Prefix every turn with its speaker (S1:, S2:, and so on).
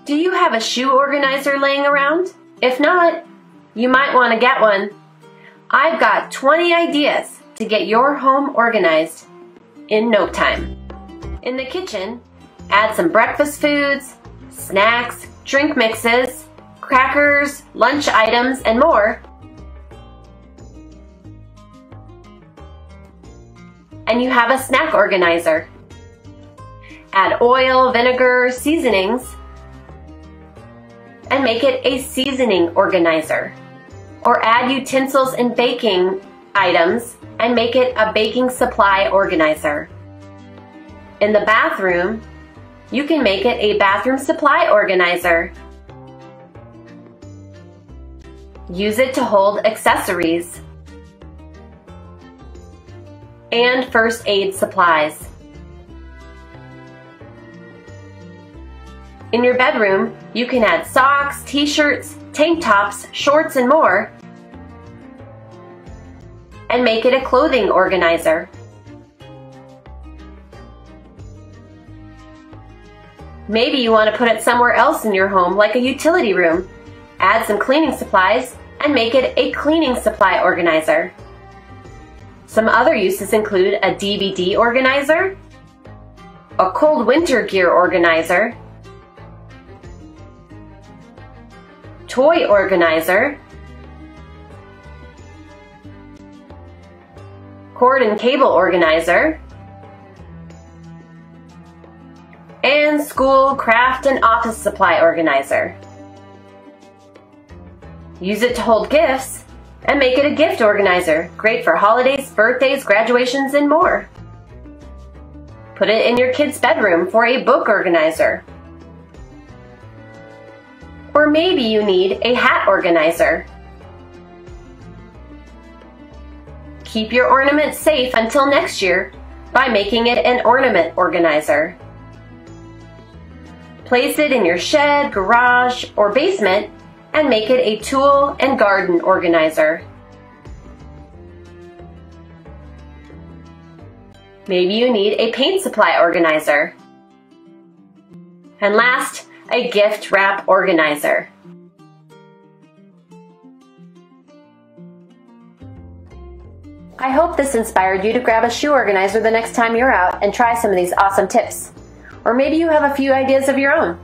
S1: Do you have a shoe organizer laying around? If not, you might want to get one. I've got 20 ideas to get your home organized in no time. In the kitchen, add some breakfast foods, snacks, drink mixes, crackers, lunch items, and more. And you have a snack organizer. Add oil, vinegar, seasonings, and make it a seasoning organizer. Or add utensils and baking items and make it a baking supply organizer. In the bathroom, you can make it a bathroom supply organizer. Use it to hold accessories and first aid supplies. In your bedroom, you can add socks, t-shirts, tank tops, shorts, and more, and make it a clothing organizer. Maybe you want to put it somewhere else in your home, like a utility room. Add some cleaning supplies and make it a cleaning supply organizer. Some other uses include a DVD organizer, a cold winter gear organizer, toy organizer, cord and cable organizer, and school, craft, and office supply organizer. Use it to hold gifts and make it a gift organizer, great for holidays, birthdays, graduations, and more. Put it in your kid's bedroom for a book organizer. Or maybe you need a hat organizer. Keep your ornaments safe until next year by making it an ornament organizer. Place it in your shed, garage, or basement and make it a tool and garden organizer. Maybe you need a paint supply organizer. And last, a gift wrap organizer. I hope this inspired you to grab a shoe organizer the next time you're out and try some of these awesome tips. Or maybe you have a few ideas of your own.